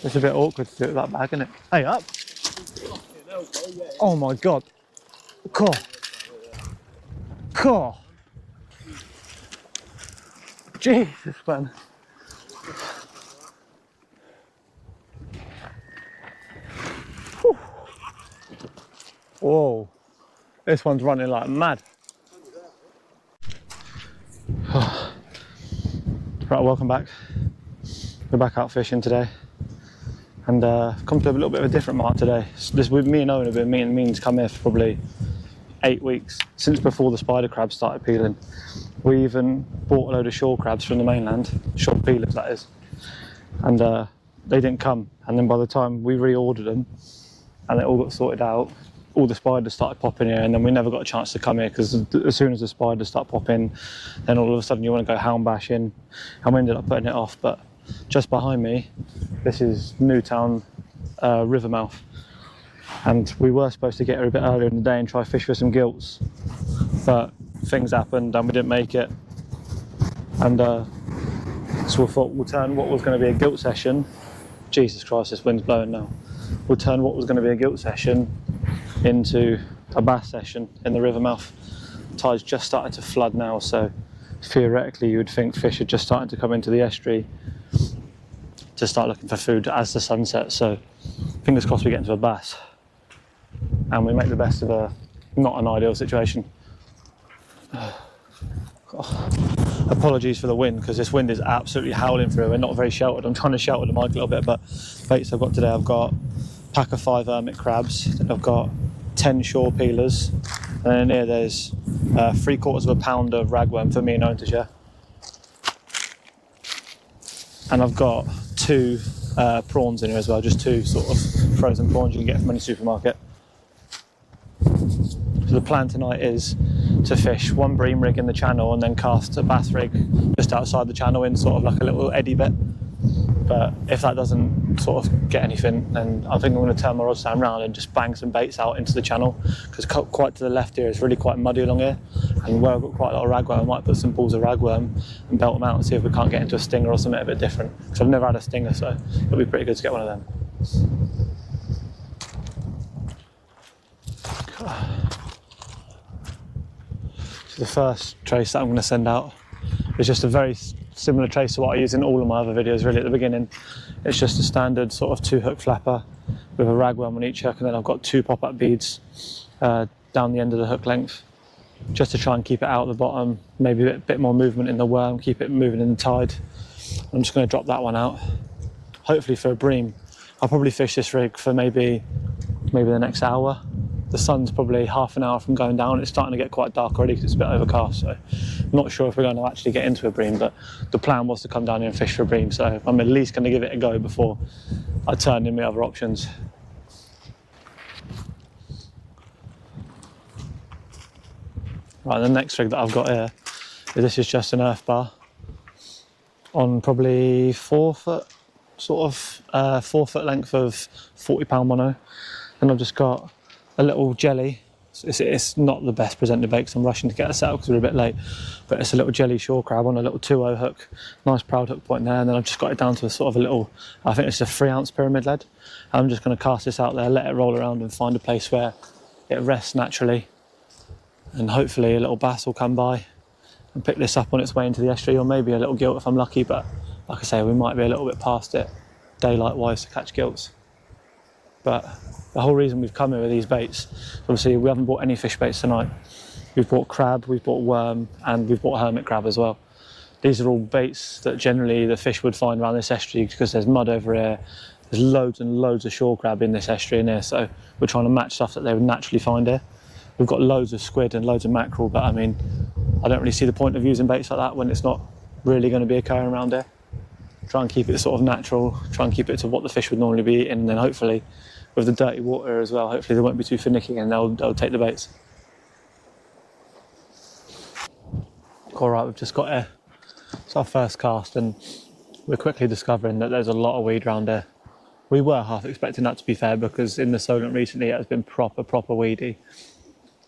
It's a bit awkward to do it with that bag, isn't it? Hey, up! Oh my god! Cool. Cool. Jesus, man. Whew. Whoa. This one's running like mad. Right, welcome back. We're back out fishing today. And come to a little bit of a different mark today. This with me and Owen have been meaning to come here for probably 8 weeks, since before the spider crabs started peeling. We even bought a load of shore crabs from the mainland, shore peelers that is, and they didn't come. And then by the time we reordered them and it all got sorted out, all the spiders started popping here, and then we never got a chance to come here because as soon as the spiders start popping, then all of a sudden you want to go hound bashing, and we ended up putting it off. But just behind me, this is Newtown river mouth, and we were supposed to get here a bit earlier in the day and try fish for some gilts, but things happened and we didn't make it. And so we thought we'll turn what was going to be a gilt session, Jesus Christ, this wind's blowing now, we'll turn what was going to be a gilt session into a bass session in the river mouth. Tide's just started to flood now, so theoretically you would think fish are just starting to come into the estuary to start looking for food as the sun sets. So fingers crossed we get into a bass and we make the best of a not an ideal situation. Apologies for the wind, because this wind is absolutely howling through. We're not very sheltered. I'm trying to shelter the mic a little bit, but baits I've got today, I've got a pack of 5 hermit crabs, then I've got 10 shore peelers, and then here there's 3/4 of a pound of ragworm for me and Owen to share. And I've got 2 prawns in here as well, just 2 sort of frozen prawns you can get from any supermarket. So the plan tonight is to fish 1 bream rig in the channel and then cast a bass rig just outside the channel in sort of like a little eddy bit. But if that doesn't sort of get anything, then I think I'm going to turn my rod stand round and just bang some baits out into the channel, because quite to the left here it's really quite muddy along here, and where I've got quite a lot of ragworm, I might put some balls of ragworm and belt them out and see if we can't get into a stinger or something a bit different, because I've never had a stinger, so it'll be pretty good to get one of them. So the first trace that I'm going to send out is just a very similar trace to what I use in all of my other videos really at the beginning. It's just a standard sort of 2-hook flapper with a ragworm on each hook, and then I've got 2 pop-up beads down the end of the hook length, just to try and keep it out at the bottom, maybe a bit more movement in the worm, keep it moving in the tide. I'm just going to drop that one out, hopefully for a bream. I'll probably fish this rig for maybe the next hour. The sun's probably half an hour from going down. It's starting to get quite dark already because it's a bit overcast, so I'm not sure if we're going to actually get into a bream, but the plan was to come down here and fish for a bream, so I'm at least going to give it a go before I turn in my other options. Right, the next rig that I've got here, this is just an earth bar on probably 4 foot, sort of 4 foot length of 40-pound mono, and I've just got a little jelly. It's not the best presented bait because I'm rushing to get it set up because we're a bit late, but it's a little jelly shore crab on a little 2-0 hook, nice proud hook point there, and then I've just got it down to a sort of a little, I think it's a 3-ounce pyramid lead. I'm just going to cast this out there, let it roll around and find a place where it rests naturally, and hopefully a little bass will come by and pick this up on its way into the estuary, or maybe a little gilt if I'm lucky, but like I say, we might be a little bit past it daylight wise to catch gilts. But the whole reason we've come here with these baits, obviously we haven't bought any fish baits tonight. We've bought crab, we've bought worm, and we've bought hermit crab as well. These are all baits that generally the fish would find around this estuary because there's mud over here. There's loads and loads of shore crab in this estuary in here, so we're trying to match stuff that they would naturally find here. We've got loads of squid and loads of mackerel, but I mean, I don't really see the point of using baits like that when it's not really going to be occurring around here. Try and keep it sort of natural, try and keep it to what the fish would normally be eating, and then hopefully with the dirty water as well, hopefully they won't be too finicky and they'll take the baits. Alright, we've just got here. It's our first cast and we're quickly discovering that there's a lot of weed around here. We were half expecting that, to be fair, because in the Solent recently it has been proper weedy.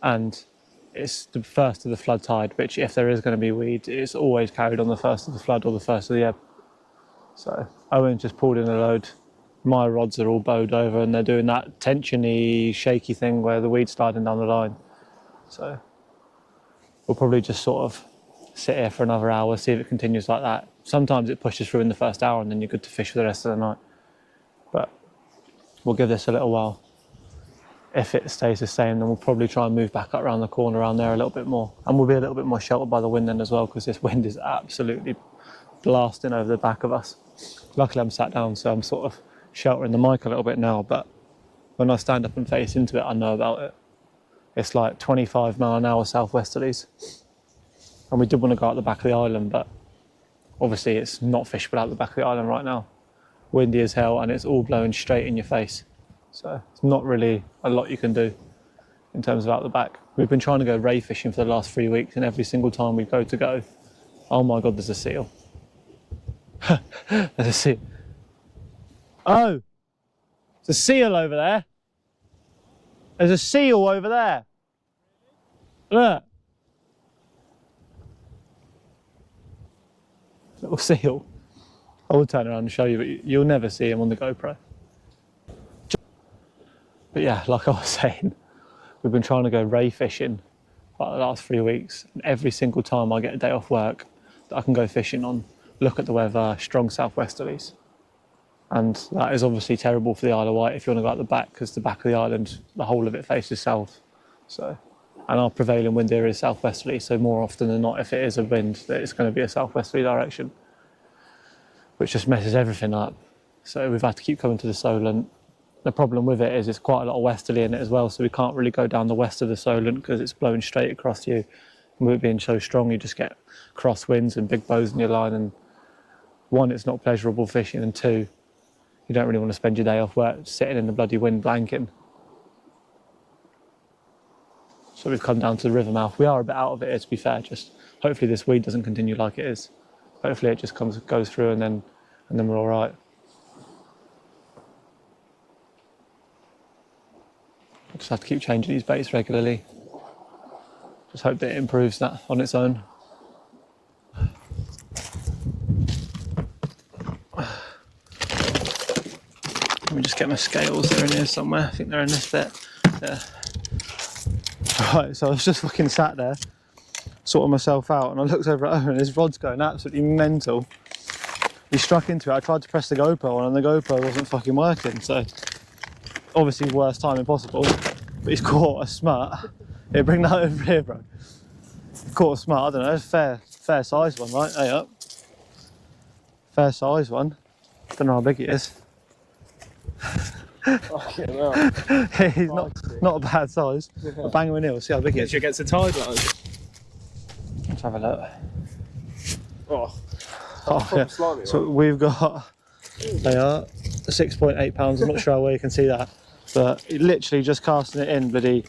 And it's the first of the flood tide, which if there is going to be weed, it's always carried on the first of the flood or the first of the ebb. So Owen just pulled in a load my rods are all bowed over and they're doing that tensiony, shaky thing where the weed's sliding down the line. So we'll probably just sort of sit here for another hour, see if it continues like that. Sometimes it pushes through in the first hour and then you're good to fish for the rest of the night. But we'll give this a little while. If it stays the same, then we'll probably try and move back up around the corner around there a little bit more. And we'll be a little bit more sheltered by the wind then as well, because this wind is absolutely blasting over the back of us. Luckily I'm sat down, so I'm sort of sheltering the mic a little bit now, but when I stand up and face into it, I know about it. It's like 25 mph southwesterlies. And we did want to go out the back of the island, but obviously it's not fishable out the back of the island right now. Windy as hell and it's all blowing straight in your face. So it's not really a lot you can do in terms of out the back. We've been trying to go ray fishing for the last 3 weeks, and every single time we go, oh my God, there's a seal. There's a seal. Oh, there's a seal over there. There's a seal over there. Look. Little seal. I will turn around and show you, but you'll never see him on the GoPro. But yeah, like I was saying, we've been trying to go ray fishing for the last 3 weeks. And every single time I get a day off work that I can go fishing on, look at the weather, strong southwesterlies. And that is obviously terrible for the Isle of Wight if you want to go out the back, because the back of the island, the whole of it faces south. So, and our prevailing wind here is southwesterly, so more often than not, if it is a wind, it's going to be a southwesterly direction, which just messes everything up. So we've had to keep coming to the Solent. The problem with it is it's quite a lot of westerly in it as well, so we can't really go down the west of the Solent because it's blowing straight across you. And with it being so strong, you just get cross winds and big bows in your line, and one, it's not pleasurable fishing, and two, you don't really want to spend your day off work sitting in the bloody wind blanking. So we've come down to the river mouth. We are a bit out of it here, to be fair, just hopefully this weed doesn't continue like it is. Hopefully it just goes through and then we're all right. I just have to keep changing these baits regularly. Just hope that it improves that on its own. Let me just get my scales. They're in here somewhere. I think they're in this bit. Yeah. Right, so I was just fucking sat there, sorting myself out, and I looked over at Owen and his rod's going absolutely mental. He struck into it. I tried to press the GoPro on and the GoPro wasn't fucking working, so obviously worst timing possible. But he's caught a smut. Here, bring that over here, bro. He caught a smut, I don't know, it's a fair size one, right? Hey up. Fair size one. Don't know how big it is. Fucking hell. He's not a bad size. Yeah. But bang him in here, we'll see how big he is. Against the tide line. Let's have a look. Yeah. So we've got, they are 6.8 pounds. I'm not sure where you can see that, but literally just casting it in, bloody,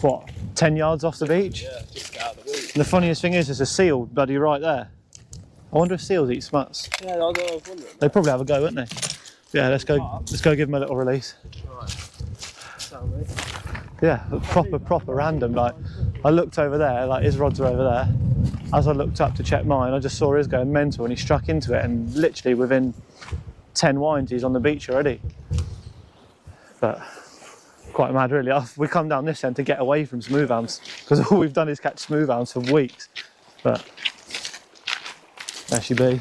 what, 10 yards off the beach? Yeah, just out of the beach. And the funniest thing is, there's a seal, bloody, right there. I wonder if seals eat smuts. Yeah, I was wondering. They probably have a go, wouldn't they? Yeah, let's go give them a little release. Right. Yeah, proper random. Like, I looked over there, like his rods are over there. As I looked up to check mine, I just saw his going mental, and he struck into it, and literally within 10 winds, he's on the beach already. But quite mad, really. We come down this end to get away from smooth hounds, because all we've done is catch smooth hounds for weeks. But there she be.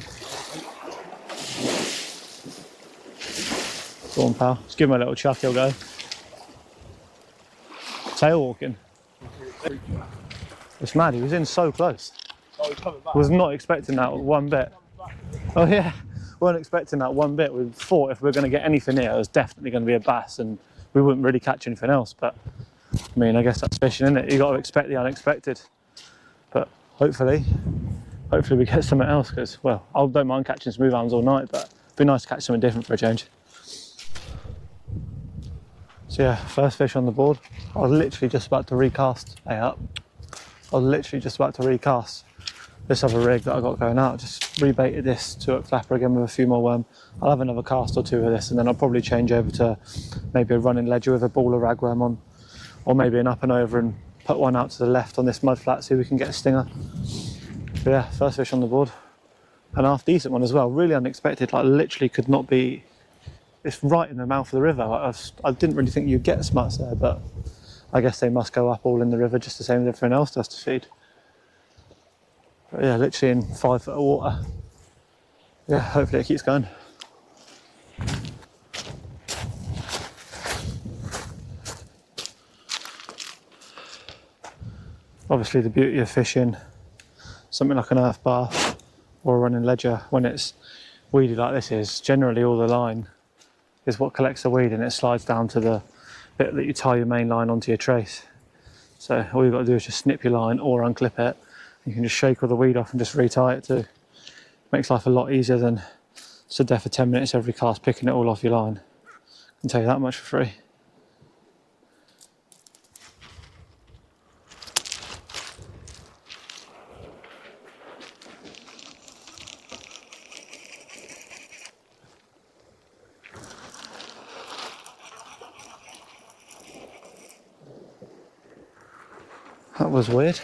Go on, pal. Just give him a little chuck, he'll go. Tail walking. It's mad, he was in so close. Oh, he's coming back. Was not expecting that one bit. Oh yeah, weren't expecting that one bit. We thought if we were going to get anything here, it was definitely going to be a bass, and we wouldn't really catch anything else. But I mean, I guess that's fishing, isn't it? You got to expect the unexpected. But hopefully we get something else, because, well, I don't mind catching smooth hounds all night, but it'd be nice to catch something different for a change. So yeah, first fish on the board. I was literally just about to recast. Hey up. I was literally just about to recast this other rig that I got going out. Just rebaited this 2-hook flapper again with a few more worm. I'll have another cast or two of this, and then I'll probably change over to maybe a running ledger with a ball of ragworm on, or maybe an up and over and put one out to the left on this mud flat, see if we can get a stinger. So yeah, first fish on the board. An half decent one as well, really unexpected, like literally could not be it's right in the mouth of the river. I didn't really think you'd get smuts there, but I guess they must go up all in the river just the same as everything else does to feed. But yeah, literally in 5 foot of water. Yeah, hopefully it keeps going. Obviously the beauty of fishing something like an earth bath or a running ledger when it's weedy like this is generally all the line is what collects the weed and it slides down to the bit that you tie your main line onto your trace. So all you've got to do is just snip your line or unclip it. You can just shake all the weed off and just retie it too. Makes life a lot easier than stood there for 10 minutes every cast picking it all off your line. I can tell you that much for free. That was weird.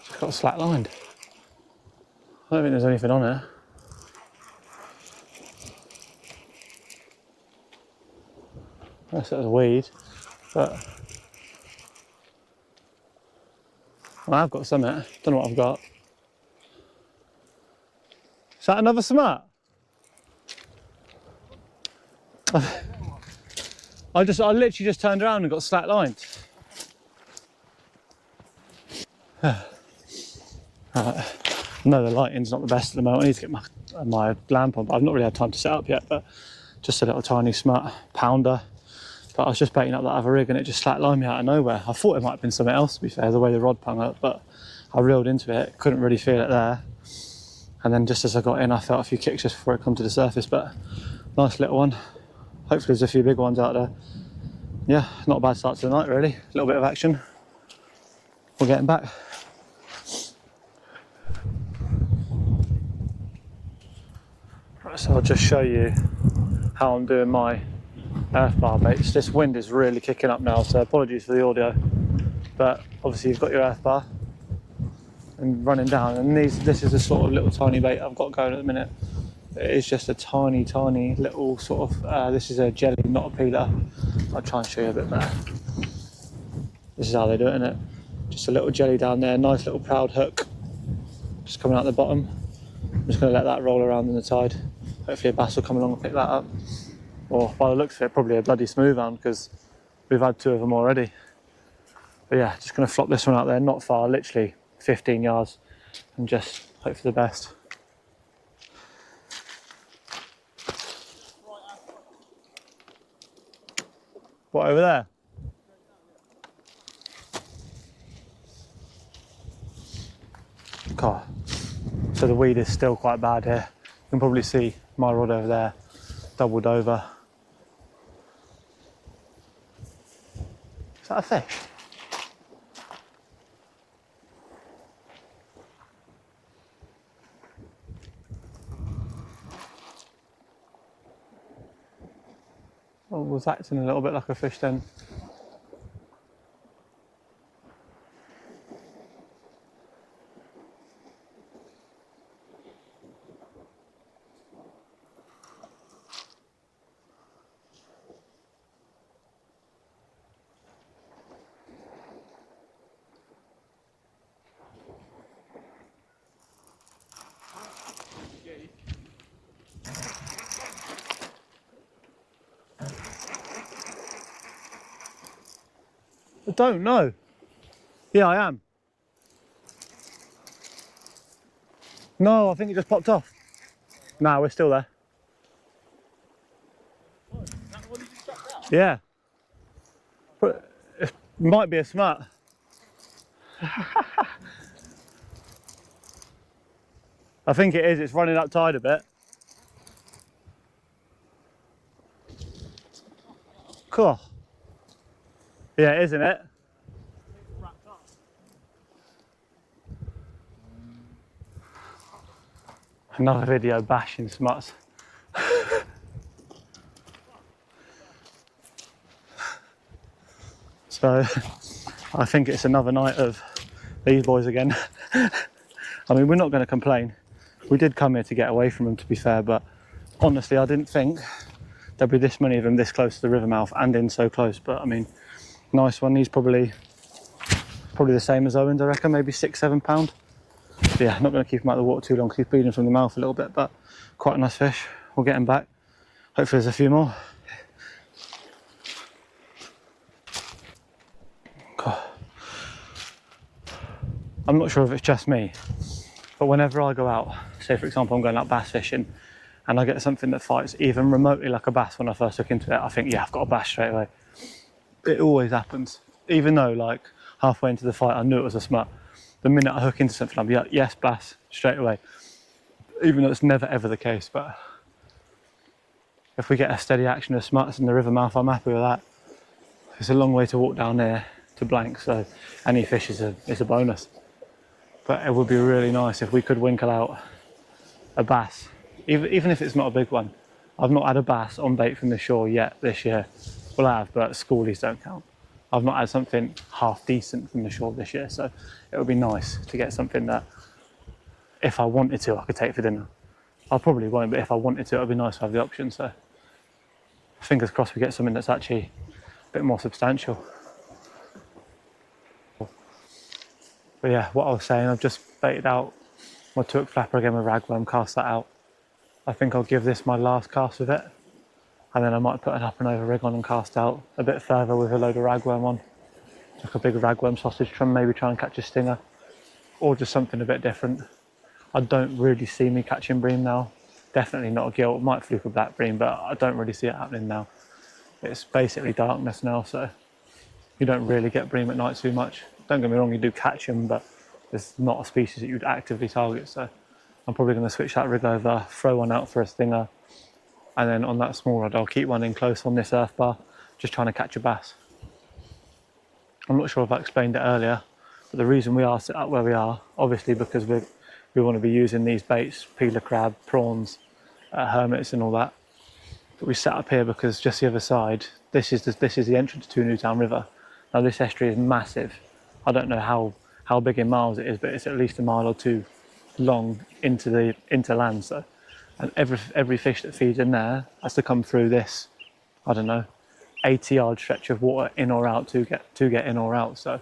Just got slack lined. I don't think there's anything on it. Unless it was weed, but well, I've got something. Don't know what I've got. Is that another smart? I literally just turned around and got slack lined. No, the lighting's not the best at the moment. I need to get my lamp on, but I've not really had time to set up yet. But just a little tiny smart pounder. But I was just baiting up that other rig and it just slack lined me out of nowhere. I thought it might have been something else, to be fair, the way the rod hung up, but I reeled into it, couldn't really feel it there. And then just as I got in, I felt a few kicks just before it come to the surface, but nice little one. Hopefully there's a few big ones out there. Yeah, not a bad start to the night really. A little bit of action. We're getting back. Right, so I'll just show you how I'm doing my earth bar baits. This wind is really kicking up now, so apologies for the audio. But obviously you've got your earth bar and running down, and this is a sort of little tiny bait I've got going at the minute. It is just a tiny little sort of, this is a jelly, not a peeler. I'll try and show you a bit better. This is how they do it, innit? Just a little jelly down there, nice little proud hook, just coming out the bottom. I'm just going to let that roll around in the tide. Hopefully a bass will come along and pick that up. Or by the looks of it, probably a bloody smooth hound, because we've had 2 of them already. But yeah, just going to flop this one out there, not far, literally 15 yards, and just hope for the best. What, over there? God. So the weed is still quite bad here. You can probably see my rod over there, doubled over. Is that a fish? Oh, was acting a little bit like a fish then. I don't know. Yeah, I am. No, I think it just popped off. No, we're still there. Oh, is that the one you just chucked out? Yeah. But it might be a smart. I think it is, it's running up tide a bit. Cool. Yeah, isn't it? Another video bashing smuts. So I think it's another night of these boys again. I mean, we're not going to complain. We did come here to get away from them, to be fair, but honestly, I didn't think there'd be this many of them this close to the river mouth and in so close. But I mean, nice one. He's probably the same as Owen's, I reckon, maybe £6–7. But yeah, not going to keep him out of the water too long because he's bleeding from the mouth a little bit, but quite a nice fish. We'll get him back. Hopefully there's a few more. God. I'm not sure if it's just me, but whenever I go out, say for example I'm going out bass fishing and I get something that fights even remotely like a bass when I first look into it, I think, yeah, I've got a bass straight away. It always happens. Even though like halfway into the fight I knew it was a smut, the minute I hook into something I'm like, yes, bass, straight away. Even though it's never ever the case, but if we get a steady action of smuts in the river mouth, I'm happy with that. It's a long way to walk down there to blank, so any fish is a bonus. But it would be really nice if we could winkle out a bass, even if it's not a big one. I've not had a bass on bait from the shore yet this year. Well, I have, but schoolies don't count. I've not had something half decent from the shore this year, so it would be nice to get something that, if I wanted to, I could take for dinner. I probably won't, but if I wanted to, it would be nice to have the option. So fingers crossed we get something that's actually a bit more substantial. But yeah, what I was saying, I've just baited out my took flapper again with ragworm, cast that out. I think I'll give this my last cast with it, and then I might put an up and over rig on and cast out a bit further with a load of ragworm on. Like a big ragworm sausage trim, maybe try and catch a stinger, or just something a bit different. I don't really see me catching bream now. Definitely not a gilt, might fluke a black bream, but I don't really see it happening now. It's basically darkness now, so you don't really get bream at night too much. Don't get me wrong, you do catch them, but it's not a species that you'd actively target. So I'm probably going to switch that rig over, throw one out for a stinger, and then on that small rod, I'll keep one in close on this earth bar, just trying to catch a bass. I'm not sure if I explained it earlier, but the reason we are set up where we are, obviously because we want to be using these baits, peeler crab, prawns, hermits and all that. But we set up here because just the other side, this is the entrance to Newtown River. Now this estuary is massive. I don't know how big in miles it is, but it's at least a mile or two long into land. So, and every fish that feeds in there has to come through this, I don't know, 80-yard stretch of water in or out to get in or out. So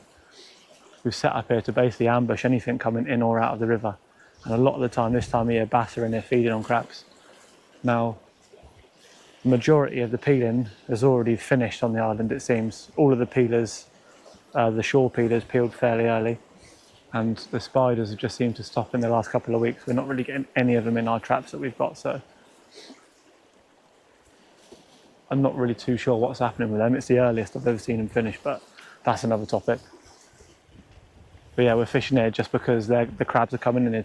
we've set up here to basically ambush anything coming in or out of the river. And a lot of the time, this time of year, bass are in there feeding on crabs. Now, the majority of the peeling has already finished on the island, it seems. All of the peelers, the shore peelers, peeled fairly early, and the spiders have just seemed to stop in the last couple of weeks. We're not really getting any of them in our traps that we've got, so I'm not really too sure what's happening with them. It's the earliest I've ever seen them finish, but that's another topic. But yeah, we're fishing here just because the crabs are coming in there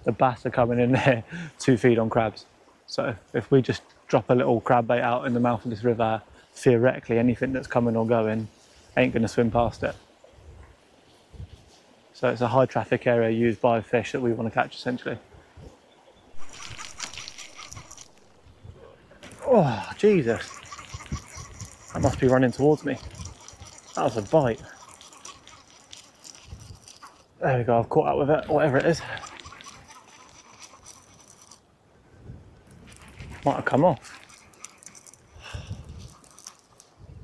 the bass are coming in there to feed on crabs. So if we just drop a little crab bait out in the mouth of this river, theoretically anything that's coming or going ain't going to swim past it. So it's a high traffic area used by fish that we want to catch essentially. Oh, Jesus. That must be running towards me. That was a bite. There we go, I've caught up with it, whatever it is. Might have come off.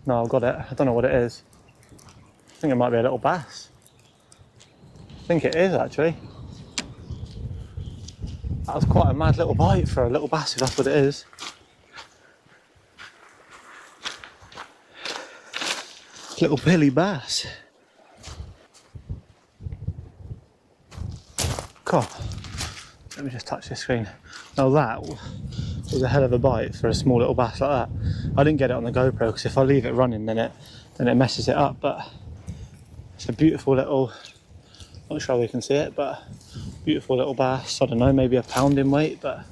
No, I've got it. I don't know what it is. I think it might be a little bass. I think it is actually. That was quite a mad little bite for a little bass, if that's what it is. Little billy bass. God. Let me just touch this screen. Now that was a hell of a bite for a small little bass like that. I didn't get it on the GoPro because if I leave it running then it messes it up, but it's a beautiful little, not sure we can see it, but beautiful little bass. I don't know, maybe a pound in weight, but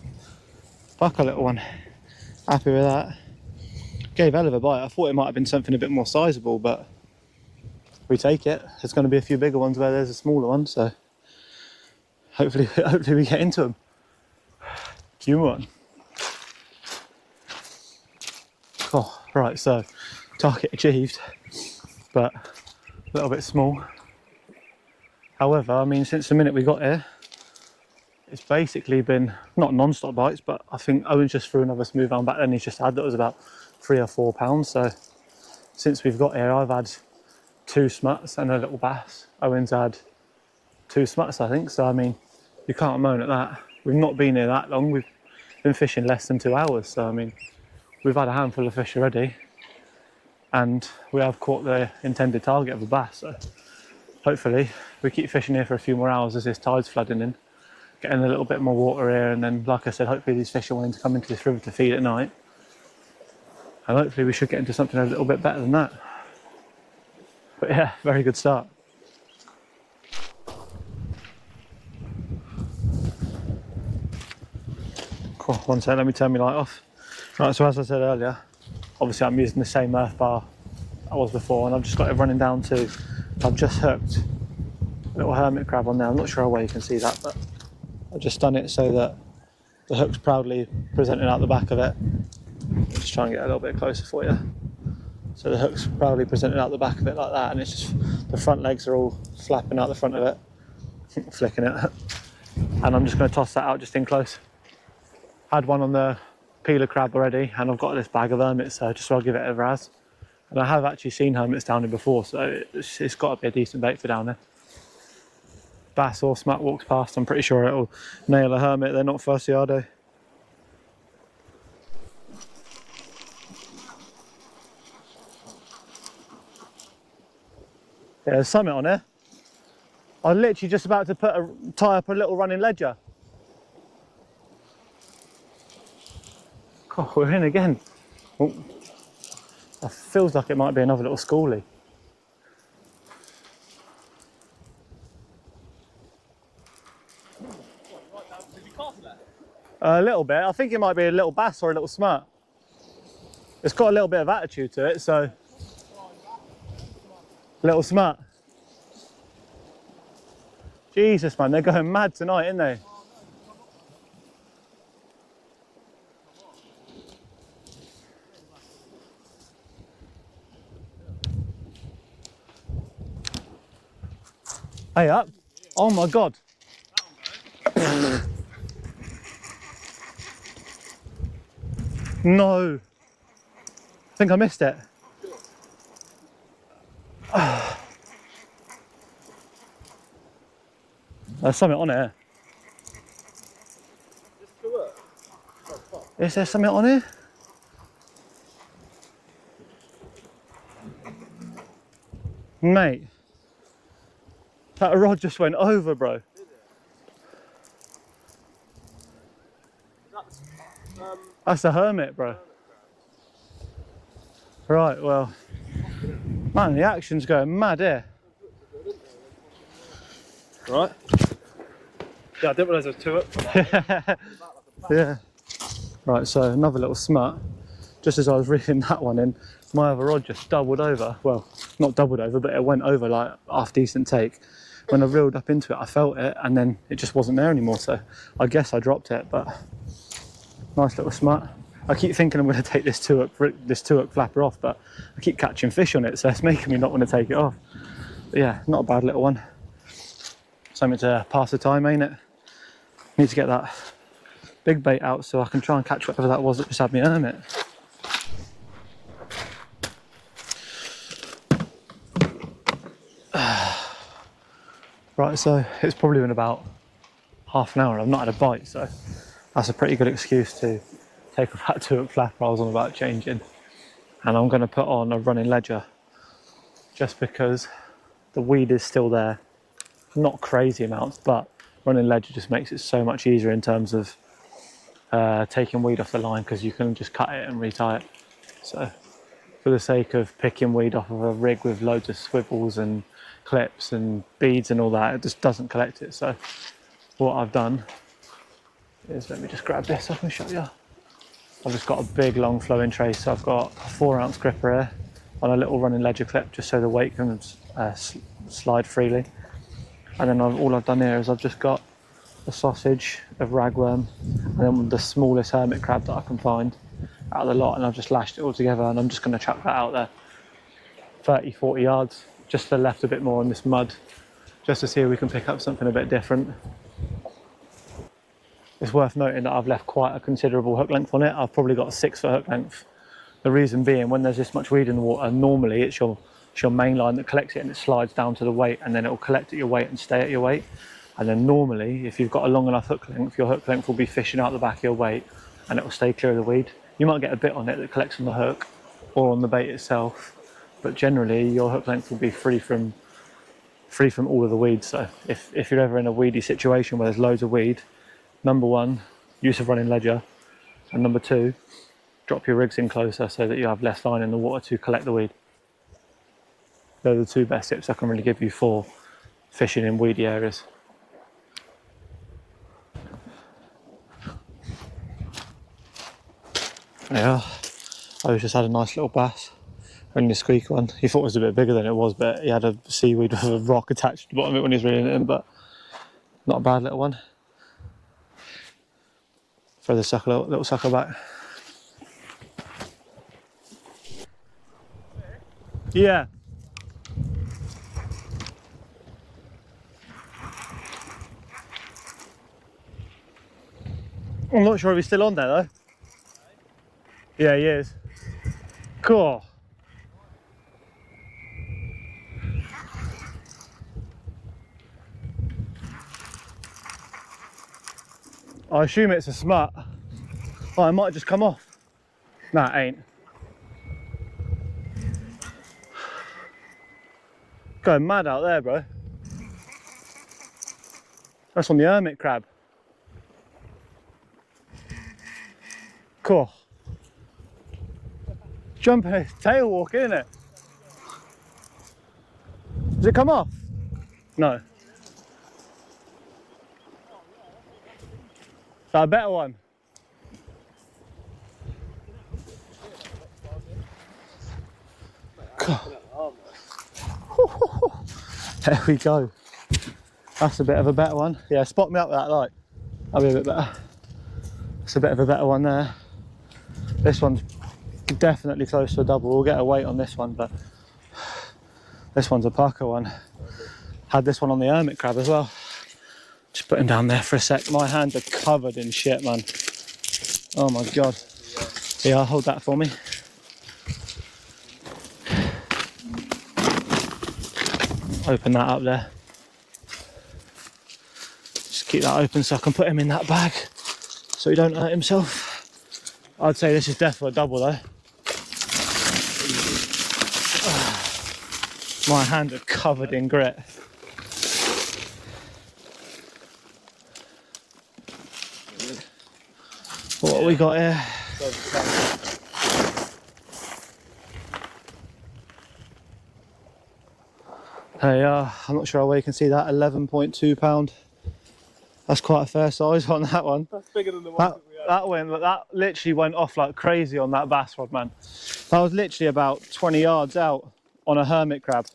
fuck a little one. Happy with that. Gave a hell of a bite. I thought it might have been something a bit more sizable, but we take it. There's going to be a few bigger ones where there's a smaller one, so hopefully we get into them. Come on. Oh, right, so target achieved, but a little bit small. However, I mean, since the minute we got here, it's basically been not non-stop bites, but I think Owen's just threw another smooth hound back then he's just had that was about 3 or 4 pounds. So since we've got here, I've had 2 smuts and a little bass. Owen's had 2 smuts, I think. So I mean, you can't moan at that. We've not been here that long. We've been fishing less than 2 hours. So I mean, we've had a handful of fish already, and we have caught the intended target of a bass. So hopefully we keep fishing here for a few more hours as this tide's flooding in, getting a little bit more water here, and then, like I said, hopefully these fish are wanting to come into this river to feed at night, and hopefully we should get into something a little bit better than that. But yeah, very good start. Cool, one sec, let me turn my light off. Right, so as I said earlier, obviously I'm using the same earth bar I was before, and I've just got it running down to, I've just hooked a little hermit crab on there. I'm not sure how well you can see that, but I've just done it so that the hook's proudly presenting out the back of it. Just try and get a little bit closer for you. So the hook's proudly presenting out the back of it like that, and it's just, the front legs are all flapping out the front of it, flicking it. And I'm just going to toss that out just in close. Had one on the peeler crab already, and I've got this bag of hermits, so just so I'll give it a raz. And I have actually seen hermits down here before, so it's got to be a decent bait for down there. Bass or smut walks past, I'm pretty sure it'll nail a hermit. They're not fussy, are they? Yeah, there's something on there. I was literally just about to tie up a little running ledger. God, we're in again. Oh, that feels like it might be another little schoolie. Did you cast that? A little bit. I think it might be a little bass or a little smut. It's got a little bit of attitude to it, so. Little smut. Jesus, man, they're going mad tonight, aren't they? Hey, up. Oh my God. No. I think I missed it. There's something on here. Is there something on here? Mate. That rod just went over, bro. That's a hermit, bro. Right, well. Man, the action's going mad here. Right. Yeah, I didn't realise there was 2 up. Yeah. Right, so another little smut. Just as I was reeling that one in, my other rod just doubled over. Well, not doubled over, but it went over like half decent take. When I reeled up into it, I felt it, and then it just wasn't there anymore. So I guess I dropped it, but nice little smut. I keep thinking I'm going to take this two hook flapper off, but I keep catching fish on it, so it's making me not want to take it off. But yeah, not a bad little one. Something to pass the time, ain't it? Need to get that big bait out so I can try and catch whatever that was that just had me hermit. Right, so it's probably been about half an hour and I've not had a bite, so that's a pretty good excuse to take off that 2 hook flapper I was on about changing. And I'm going to put on a running ledger just because the weed is still there. Not crazy amounts, but running ledger just makes it so much easier in terms of taking weed off the line, because you can just cut it and retie it. So for the sake of picking weed off of a rig with loads of swivels and clips and beads and all that, it just doesn't collect it. So what I've done is, let me just grab this so I can show you. I've just got a big long flowing tray, so I've got a 4 ounce gripper here on a little running ledger clip just so the weight can slide freely. And then all I've done here is I've just got a sausage of ragworm and then the smallest hermit crab that I can find out of the lot, and I've just lashed it all together, and I'm just going to chuck that out there 30-40 yards just to the left a bit more in this mud, just to see if we can pick up something a bit different. it's worth noting that I've left quite a considerable hook length on it. I've probably got a 6 foot hook length. The reason being, when there's this much weed in the water, normally it's your main line that collects it and it slides down to the weight, and then it will collect at your weight and stay at your weight. And then normally, if you've got a long enough hook length, your hook length will be fishing out the back of your weight and it will stay clear of the weed. You might get a bit on it that collects on the hook or on the bait itself, but generally your hook length will be free from all of the weeds. So if you're ever in a weedy situation where there's loads of weed, number one, use of running ledger, and number two, drop your rigs in closer so that you have less line in the water to collect the weed. They're the two best tips I can really give you for fishing in weedy areas. Yeah, I just had a nice little bass, only a squeak one. He thought it was a bit bigger than it was, but he had a seaweed with a rock attached to the bottom of it when he was reeling it in, but not a bad little one. Throw the sucker, little sucker back. Yeah. I'm not sure if he's still on there though. Yeah, he is. Cool. I assume it's a smut. Oh, it might just come off. Nah, it ain't. Going mad out there, bro. That's on the hermit crab. Cool. Jumping, tail walking, isn't it? Does it come off? No. Is that a better one? There we go. That's a bit of a better one. Yeah, spot me up with that light. That'll be a bit better. It's a bit of a better one there. This one's definitely close to a double. We'll get a weight on this one, but this one's a pucker one. Had this one on the hermit crab as well. Just put him down there for a sec. My hands are covered in shit, man. Oh my God. Yeah, hold that for me. Open that up there. Just keep that open so I can put him in that bag so he don't hurt himself. I'd say this is definitely a double though. My hands are covered in grit. What have we got here? Hey, I'm not sure how well you can see that, 11.2 pound. That's quite a fair size on that one. That's bigger than the one that we had. That literally went off like crazy on that bass rod, man. That was literally about 20 yards out on a hermit crab.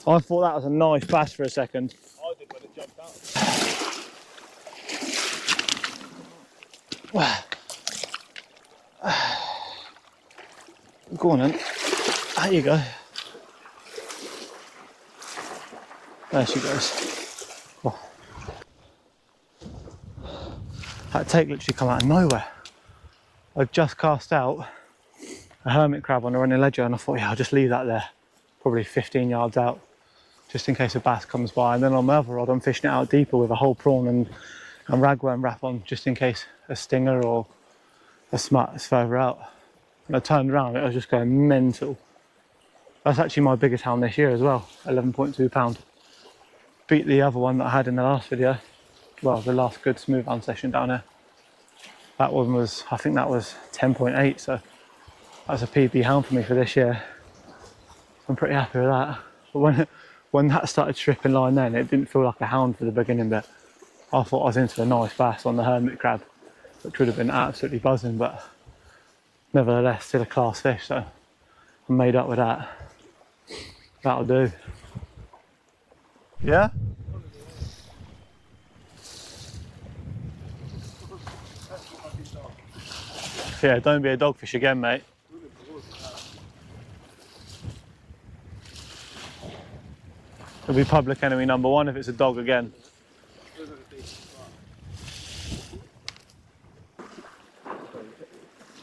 I thought that was a nice bass for a second. I did when it jumped out. Go on then. There you go. There she goes. Oh. That take literally come out of nowhere. I just cast out a hermit crab on a running ledger and I thought, yeah, I'll just leave that there. Probably 15 yards out, just in case a bass comes by. And then on my other rod, I'm fishing it out deeper with a whole prawn and ragworm wrap on, just in case a stinger or a smut is further out. When I turned around, it was just going mental. That's actually my biggest hound this year as well, 11.2 pound. Beat the other one that I had in the last video. Well, the last good smooth hound session down there. That one was, I think that was 10.8, so that's a PB hound for me for this year. I'm pretty happy with that. But when that started stripping line then, it didn't feel like a hound for the beginning bit. I thought I was into a nice bass on the hermit crab, which would have been absolutely buzzing, but nevertheless, still a class fish, so I'm made up with that. That'll do. Yeah? Yeah, don't be a dogfish again, mate. It'll be public enemy number one if it's a dog again.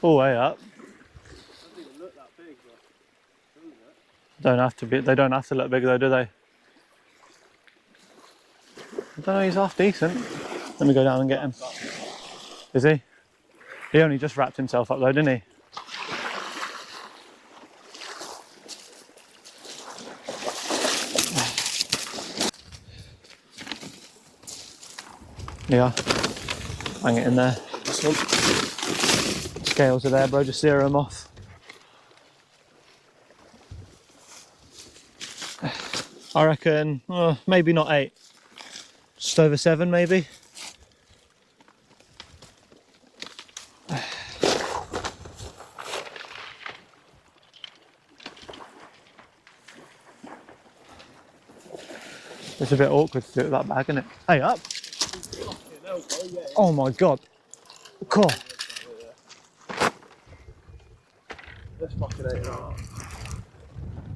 all the way up. Doesn't even look that big, but doesn't it? Don't have to be. They don't have to look big though, do they? I don't know. He's half decent. Let me go down and get him. Is he? He only just wrapped himself up though, didn't he? Yeah. Hang it in there. Scales are there, bro. Just zero them off. I reckon maybe not 8. Just over 7 maybe. It's a bit awkward to do it with that bag, isn't it? Hey, up! Oh my god! Cool. Let's fucking 8.5.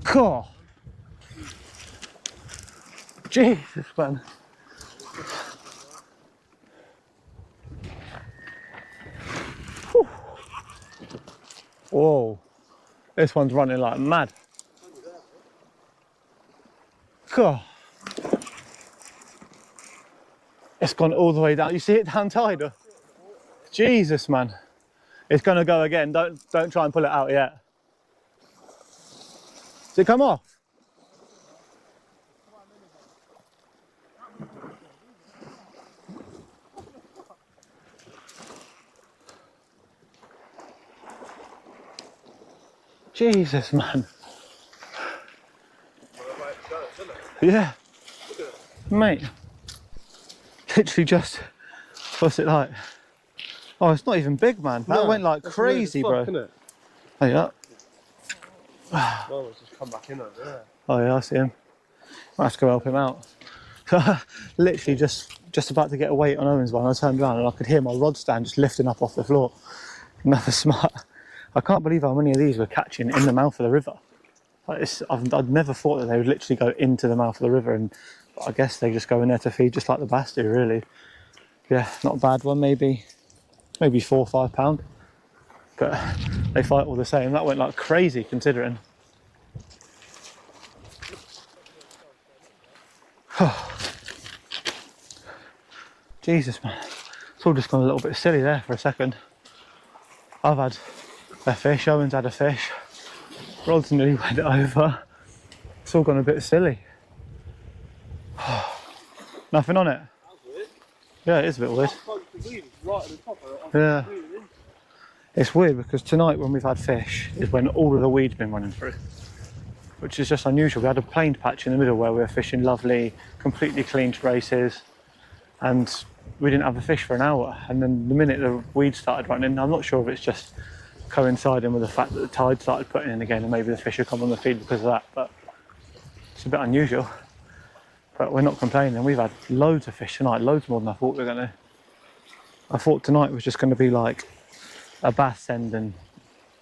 Cool. Jesus, man. Whew. Whoa. This one's running like mad. Cool. It's gone all the way down. You see it down tide? Jesus, man. It's gonna go again. Don't try and pull it out yet. Does it come off? Jesus, man. Yeah. Mate. Literally just, what's it like? Oh, it's not even big, man. That went like crazy, bro. Hey, up. Well, let's just come back in over there. Oh yeah, I see him. Might have to go help him out. Literally just about to get a weight on Owen's one. I turned around and I could hear my rod stand just lifting up off the floor. Another smart. I can't believe how many of these we're catching in the mouth of the river. Like I'd never thought that they would literally go into the mouth of the river, and I guess they just go in there to feed just like the bass do, really. Yeah, not a bad one, maybe 4 or 5 pound. But they fight all the same. That went like crazy considering. Jesus, man. It's all just gone a little bit silly there for a second. I've had a fish, Owen's had a fish. Rod's nearly went over. It's all gone a bit silly. Nothing on it? Yeah, it is a bit weird. Yeah. It's weird because tonight when we've had fish is when all of the weed's been running through, which is just unusual. We had a planed patch in the middle where we were fishing lovely, completely clean traces, and we didn't have a fish for an hour. And then the minute the weed started running, I'm not sure if it's just coinciding with the fact that the tide started putting in again and maybe the fish have come on the feed because of that, but it's a bit unusual. But we're not complaining. We've had loads of fish tonight, loads more than I thought we were going to. I thought tonight was just going to be like a bass end, and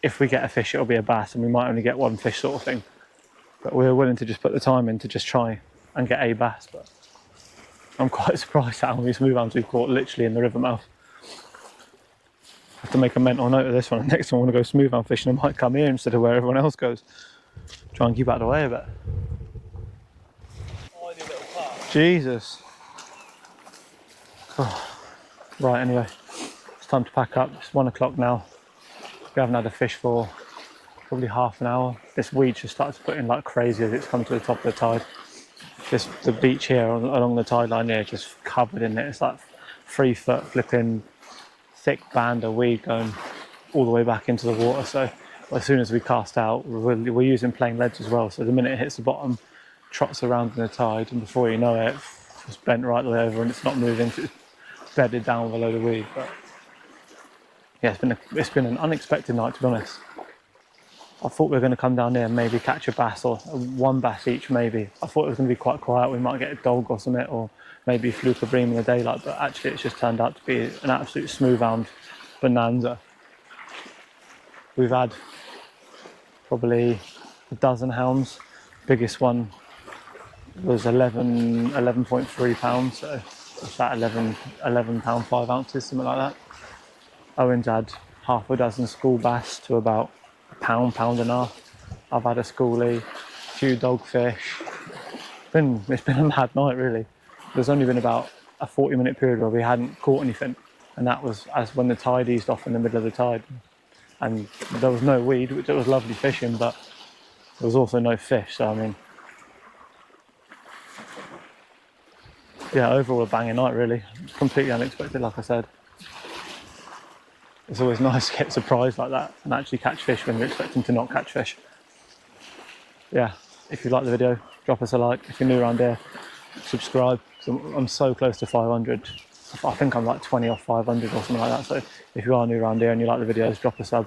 if we get a fish it'll be a bass and we might only get one fish sort of thing. But we're willing to just put the time in to just try and get a bass. But I'm quite surprised at how many smooth hounds we've caught literally in the river mouth. I have to make a mental note of this one. Next time I want to go smooth hound fishing, I might come here instead of where everyone else goes. Try and keep out of the way a bit. Jesus. Oh. Right, anyway, it's time to pack up. It's 1 o'clock now. We haven't had a fish for probably half an hour. This weed just started to put in like crazy as it's come to the top of the tide. Just the beach here along the tide line here, just covered in it. It's like 3 foot flipping thick band of weed going all the way back into the water. So as soon as we cast out, we're using plain leads as well. So the minute it hits the bottom, trots around in the tide, and before you know it, it's bent right the way over and it's not moving. It's bedded down with a load of weed. But yeah, it's been an unexpected night, to be honest. I thought we were going to come down here and maybe catch a bass or 1 bass each, maybe. I thought it was going to be quite quiet. We might get a dog or something, or maybe fluke a bream in the daylight. But actually, it's just turned out to be an absolute smooth hound bonanza. We've had probably a dozen hounds. Biggest one was 11.3 pounds. So it's about 11 pound 5 ounces, something like that. Owen's had half a dozen school bass to about a pound, pound and a half. I've had a schoolie, a few dogfish. It's been a mad night really. There's only been about a 40-minute period where we hadn't caught anything, and that was as when the tide eased off in the middle of the tide, and there was no weed, which it was lovely fishing, but there was also no fish. So I mean, yeah, overall a banging night really. Completely unexpected, like I said. It's always nice to get surprised like that and actually catch fish when you're expecting to not catch fish. Yeah, if you like the video, drop us a like. If you're new around here, subscribe. I'm so close to 500. I think I'm like 20 off 500 or something like that. So if you are new around here and you like the videos, drop a sub.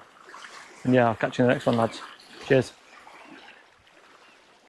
And yeah, I'll catch you in the next one, lads. Cheers.